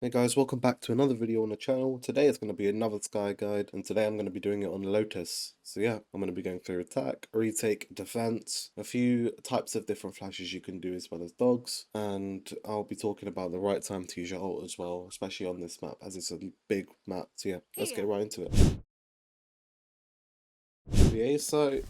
Hey guys, welcome back to another video on the channel. Today it's going to be another Skye guide, and today I'm going to be doing it on Lotus. So yeah, I'm going to be going through attack, retake, defense, a few types of different flashes you can do as well as dogs, and I'll be talking about the right time to use your ult as well, especially on this map as it's a big map. So yeah, let's get right into it. The A site,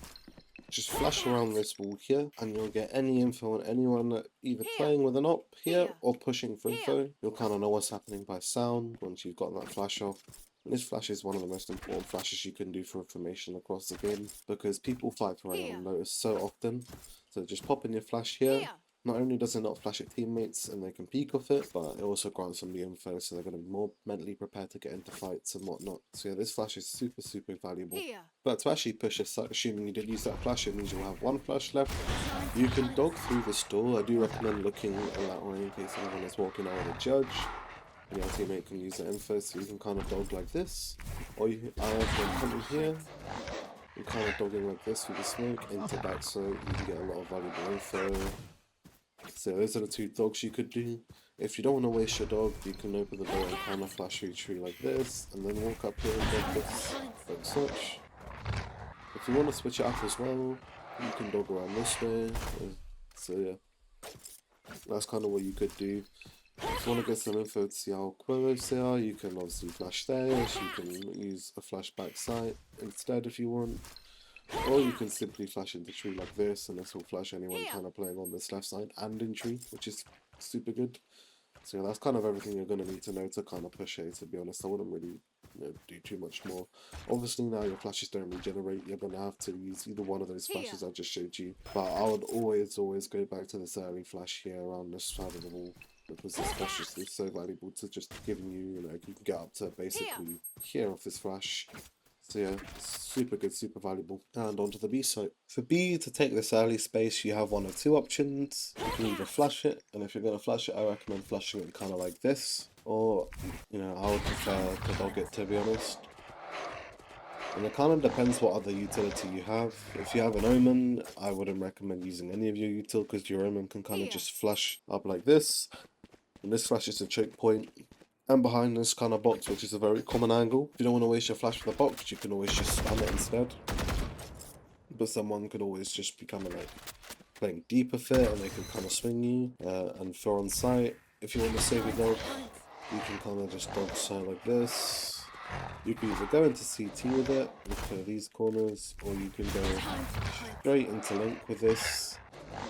just flash around this wall here and you'll get any info on anyone either playing with an op here or pushing for info. You'll kind of know what's happening by sound once you've got that flash off. And this flash is one of the most important flashes you can do for information across the game because people fight for it on Lotus so often. So just pop in your flash here. Not only does it not flash at teammates and they can peek off it, but it also grants them the info, so they're going to be more mentally prepared to get into fights and whatnot. So yeah, this flash is super valuable. But to actually push a site, assuming you did use that flash, it means you'll have one flash left. You can dog through this door. I do recommend looking in that way in case anyone is walking out with a judge. And your teammate can use the info, so you can kind of dog like this. Or you can come in here and kind of dogging like this through the smoke into back, so you can get a lot of valuable info. So those are the two dogs you could do. If you don't want to waste your dog, you can open the door and kind of flash your tree like this, and then walk up here and dog this, like such. If you want to switch it up as well, you can dog around this way. So yeah, that's kind of what you could do. If you want to get some info to see how close they are, you can obviously flash there, so you can use a flashback sight instead if you want. Or you can simply flash into tree like this, and this will flash anyone kind of playing on this left side and in tree, which is super good. So yeah, that's kind of everything you're going to need to know to kind of push A, to be honest. I wouldn't really do too much more. Obviously now your flashes don't regenerate, you're going to have to use either one of those flashes I just showed you. But I would always go back to this early flash here around this side of the wall, because this flash is so valuable to just giving you, you can get up to basically here off this flash. So yeah, super good, super valuable. And onto the B site. For B, to take this early space, you have one of two options. You can either flash it, and if you're going to flash it, I recommend flashing it kind of like this. Or, I would prefer to dog it, to be honest. And it kind of depends what other utility you have. If you have an Omen, I wouldn't recommend using any of your util, because your Omen can kind of just flash up like this. And this flash is a choke point. And behind this kind of box, which is a very common angle. If you don't want to waste your flash for the box, you can always just spam it instead. But someone could always just be kind of like playing deeper fit, and they can kind of swing you and throw on sight. If you want to save your dog, you can kind of just dog sight like this. You can either go into CT with it, with these corners, or you can go straight into link with this,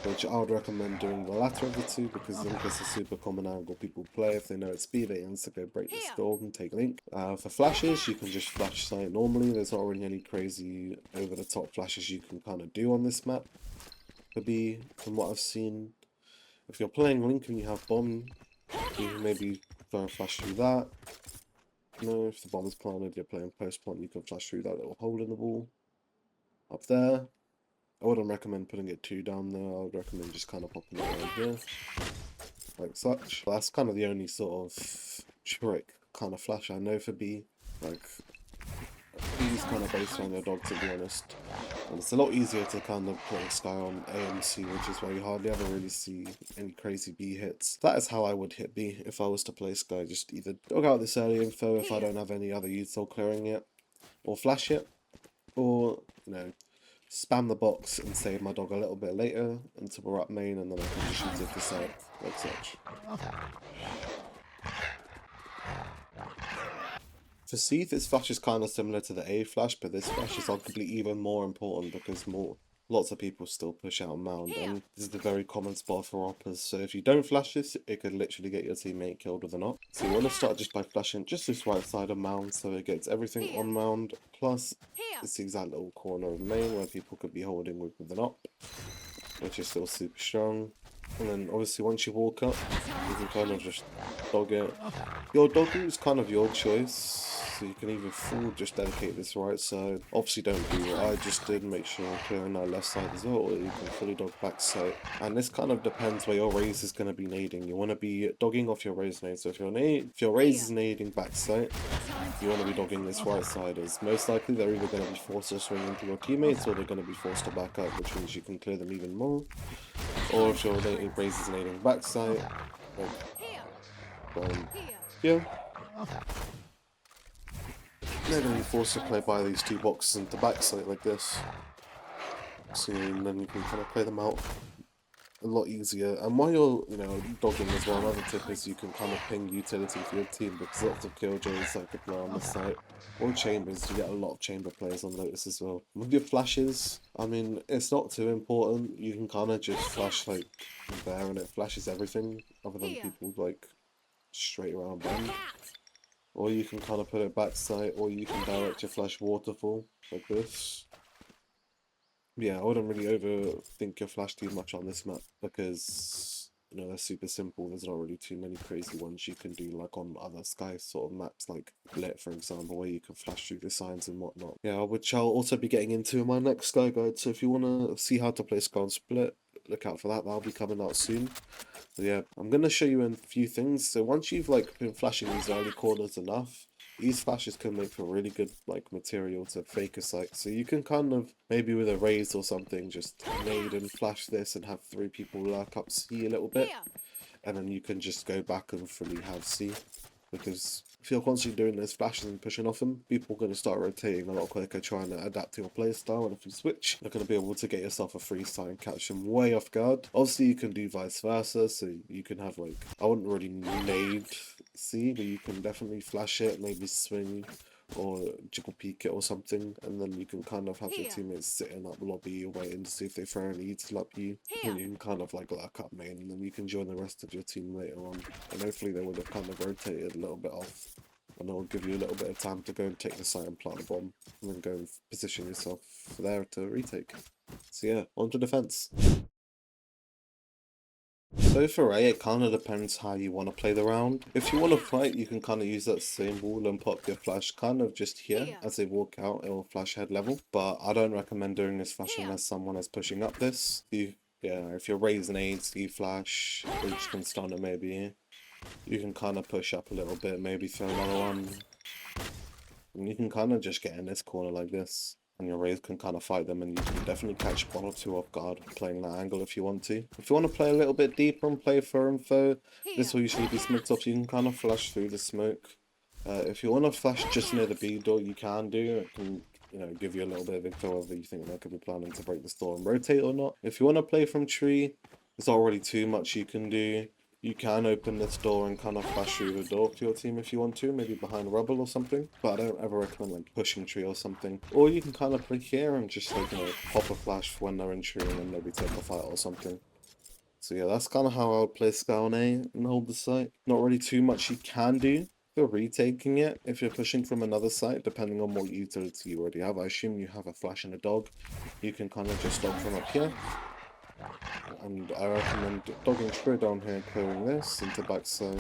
which I would recommend doing the latter of the two, because link is a super common angle people play. If they know it's B, they instantly break this door and take link. For flashes, you can just flash sight normally. There's not really any crazy over the top flashes you can kind of do on this map. For B, from what I've seen, if you're playing link and you have bomb, you can maybe throw a flash through that. If the bomb is planted, you're playing post plant, you can flash through that little hole in the wall up there. I wouldn't recommend putting it too down there. I would recommend just kind of popping it around here, like such. But that's kind of the only sort of trick kind of flash I know for B. Like, B's kind of based on your dog, to be honest. And it's a lot easier to kind of play Skye on AMC, which is why you hardly ever really see any crazy B hits. That is how I would hit B if I was to play Skye. Just either dog out this early info if I don't have any other util clearing it, or flash it, or, spam the box and save my dog a little bit later until we're up main, and then I can just shoot it for sight, like such. For C, this flash is kind of similar to the A flash, but this flash is arguably even more important because lots of people still push out mound, and this is a very common spot for oppers. So if you don't flash this, it could literally get your teammate killed with an op. So you want to start just by flashing just this right side of mound, so it gets everything on mound, plus it's the exact little corner of main where people could be holding with an op, which is still super strong. And then obviously once you walk up, you can kind of just dog it. Your dog route is kind of your choice. So you can either full just dedicate this right side. Obviously don't do what I just did, make sure you're clearing that left side as well, or you can fully dog back side. And this kind of depends where your raise is going to be nading. You want to be dogging off your raise nade. So if your raise is nading back side, you want to be dogging this right side, as most likely they're either going to be forced to swing into your teammates, or they're going to be forced to back up, which means you can clear them even more. Or if your raise is nading back side, like, here. They're going to be forced to play by these 2 boxes into backside like this. So then you can kind of play them out a lot easier. And while you're, dogging as well, another tip is you can kind of ping utility for your team, because lots of killjoys like could play on this site. Or chambers, you get a lot of chamber players on Lotus as well. With your flashes, I mean, it's not too important. You can kind of just flash like there and it flashes everything, other than people like straight around bend. Or you can kind of put it backside, or you can direct your flash waterfall like this. Yeah, I wouldn't really overthink your flash too much on this map, because they're super simple. There's not really too many crazy ones you can do like on other Skye sort of maps, like Lit for example, where you can flash through the signs and whatnot. Yeah, which I'll also be getting into in my next Skye guide. So if you want to see how to play Skye on Split, look out for that. That'll be coming out soon. So yeah, I'm gonna show you a few things. So once you've been flashing these early corners enough, these flashes can make for really good material to fake a site. So you can kind of, maybe with a raise or something, just nade and flash this and have 3 people lurk up C a little bit. And then you can just go back and fully have C. Because if you're constantly doing those flashes and pushing off them, people are going to start rotating a lot quicker, trying to adapt to your playstyle. And if you switch, you're going to be able to get yourself a free side and catch them way off guard. Obviously, you can do vice versa, so you can have I wouldn't really nade C, but you can definitely flash it, maybe swing or jiggle peek it or something, and then you can kind of have your teammates sitting up lobby waiting to see if they throw any to up you, and you can kind of lurk up main, and then you can join the rest of your team later on, and hopefully they would have kind of rotated a little bit off, and it will give you a little bit of time to go and take the site and plant a bomb, and then go and position yourself there to retake. So yeah, on to defense. So for A, it kind of depends how you want to play the round. If you want to fight, you can kind of use that same wall and pop your flash kind of just here. As they walk out, it will flash head level. But I don't recommend doing this flash unless someone is pushing up this. If you're raising aids, you flash, which can stun it maybe. You can kind of push up a little bit, maybe throw another one. And you can kind of just get in this corner like this. And your raise can kind of fight them, and you can definitely catch 1 or 2 off guard playing that angle if you want to. If you want to play a little bit deeper and play for info, this will usually be smoked off. You can kind of flash through the smoke. If you want to flash just near the B door, you can do. It can, give you a little bit of info whether you think they could be planning to break this door and rotate or not. If you want to play from tree, there's not really too much you can do. You can open this door and kind of flash through the door to your team if you want to, maybe behind rubble or something. But I don't ever recommend pushing tree or something. Or you can kind of play here and just pop a flash when they're in tree and then maybe take a fight or something. So yeah, that's kind of how I would play Skye on A and hold the site. Not really too much you can do for retaking it if you're pushing from another site, depending on what utility you already have. I assume you have a flash and a dog. You can kind of just dog from up here. And I recommend dogging straight down here and clearing this into backside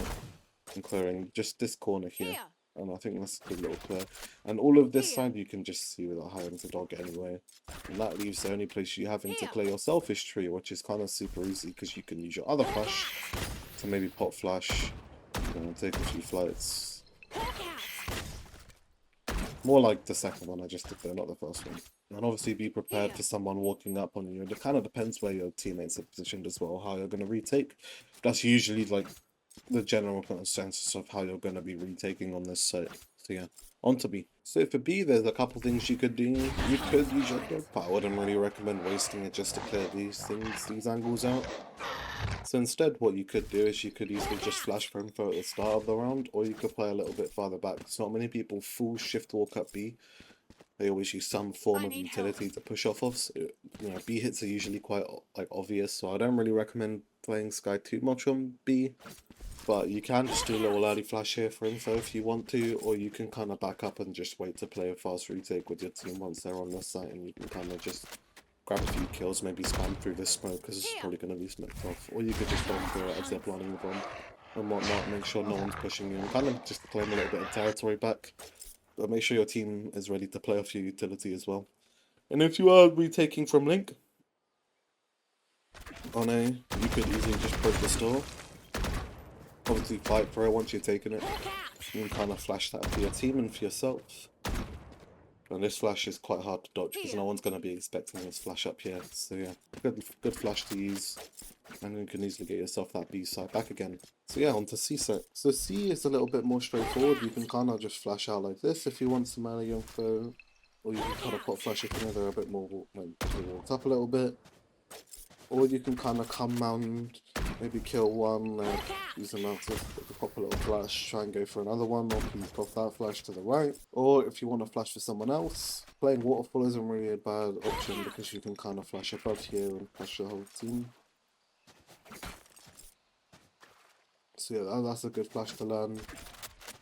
and clearing just this corner here. And I think that's a good little clear. And all of this side you can just see without having to dog it anyway. And that leaves the only place you having to clear your selfish tree, which is kind of super easy because you can use your other flash to maybe pop flash and take a few flights. More like the second one I just did there, not the first one. And obviously be prepared for someone walking up on you. It kind of depends where your teammates are positioned as well, how you're going to retake. That's usually the general consensus of how you're going to be retaking on this site. So yeah, on to B. So for B, there's a couple things you could do. You could use your dog, but I wouldn't really recommend wasting it just to clear these angles out. So instead, what you could do is you could easily just flash for info at the start of the round, or you could play a little bit farther back. Because not many people full shift walk up B. They always use some form of utility to push off of. So, B hits are usually quite obvious, so I don't really recommend playing Skye too much on B. But you can just do a little early flash here for info if you want to, or you can kind of back up and just wait to play a fast retake with your team once they're on the site, and you can kind of just grab a few kills, maybe spam through this smoke because it's probably going to be smoked off, or you could just bomb through it as they're planting the bomb and whatnot, make sure no one's pushing you, and kind of just claim a little bit of territory back. But make sure your team is ready to play off your utility as well. And if you are retaking from Link on A, you could easily just break the store. Obviously fight for it once you've taken it. You can kind of flash that for your team and for yourself. And this flash is quite hard to dodge because no one's going to be expecting this flash up here. So yeah, good flash to use. And you can easily get yourself that B side back again. So yeah, on to C side. So C is a little bit more straightforward. You can kind of just flash out like this if you want some melee info. Or you can kind of put flash if you know they're a bit more, like, they walked up a little bit. Or you can kind of come round, maybe kill one, use them out to pop a little flash, try and go for another one, or keep off that flash to the right. Or if you want to flash for someone else, playing waterfall isn't really a bad option because you can kind of flash above here and flash the whole team. So yeah, that's a good flash to learn.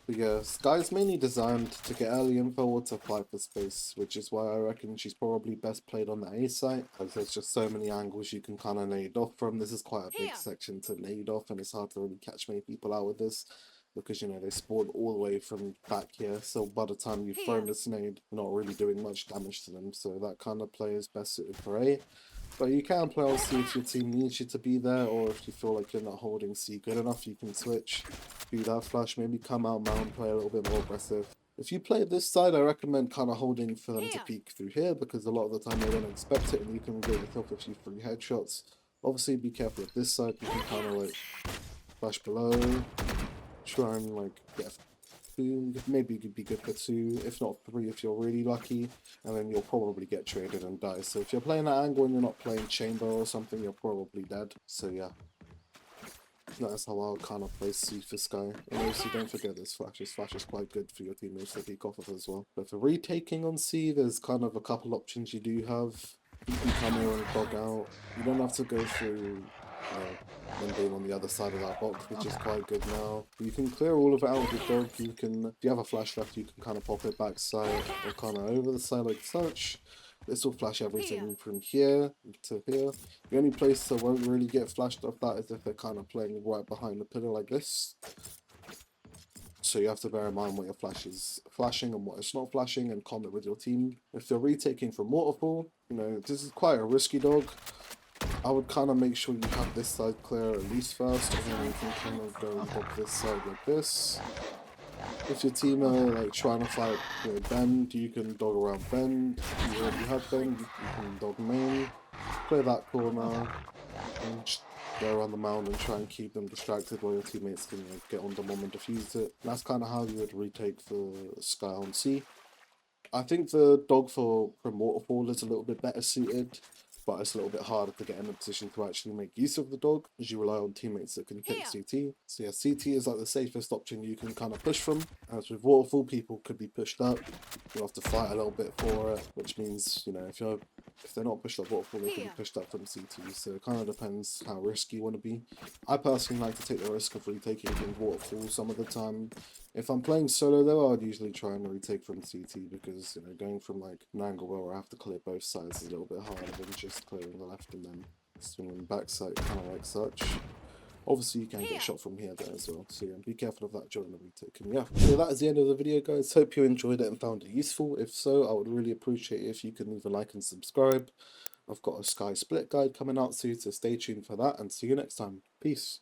But yeah, Skye's mainly designed to get early info or to fight for space, which is why I reckon she's probably best played on the A site, because there's just so many angles you can kind of nade off from. This is quite a big section to nade off, and it's hard to really catch many people out with this, because, you know, they spawn all the way from back here, so by the time you've thrown this nade, you're not really doing much damage to them, so that kind of play is best suited for A. But you can play on C if your team needs you to be there, or if you feel like you're not holding C good enough, you can switch, do that flash, maybe come out mount, play a little bit more aggressive. If you play this side, I recommend kind of holding for them to peek through here, because a lot of the time they don't expect it and you can get yourself a few free headshots. Obviously be careful with this side, you can kind of like flash below, try and like get two, maybe you could be good for 2, if not 3 if you're really lucky, and then you'll probably get traded and die. So if you're playing that angle and you're not playing chamber or something, you're probably dead. So yeah, that's how I'll kind of play C for Skye. And also don't forget this flash. This flash is quite good for your teammates to peek off of as well. But for retaking on C, there's kind of a couple options you do have. You can come here and dog out. You don't have to go through them being on the other side of that box, which is quite good now. You can clear all of it out with your dog. You can, if you have a flash left, you can kind of pop it back side or kind of over the side like such. This will flash everything from here to here. The only place that won't really get flashed off that is if they're kind of playing right behind the pillar like this. So you have to bear in mind what your flash is flashing and what it's not flashing, and comment with your team. If you're retaking from waterfall, you know, this is quite a risky dog. I would kind of make sure you have this side clear at least first, and then you can kind of go and pop this side like this. If your team are like trying to fight bend, you can dog around bend. If you already have bend, you can dog main, clear that corner, and just go around the mound and try and keep them distracted while your teammates can get on the bomb and defuse it. And that's kind of how you would retake for Skye on C. I think the dog from waterfall is a little bit better suited, but it's a little bit harder to get in a position to actually make use of the dog, as you rely on teammates that can pick CT. So yeah, CT is like the safest option you can kind of push from. As with waterfall, people could be pushed up. You'll have to fight a little bit for it, which means, you know, if they're not pushed up waterfall, they can be pushed up from CT. So it kind of depends how risky you want to be. I personally like to take the risk of retaking from waterfall some of the time. If I'm playing solo though, I'd usually try and retake from CT, because, you know, going from like an angle where I have to clear both sides is a little bit harder than just clearing the left and then swinging back side, kind of like such. Obviously you can get shot from here there as well, so yeah, be careful of that during the retake. And yeah, so that is the end of the video, guys. Hope you enjoyed it and found it useful. If so, I would really appreciate it if you can leave a like and subscribe. I've got a Skye split guide coming out soon, so stay tuned for that, and see you next time. Peace.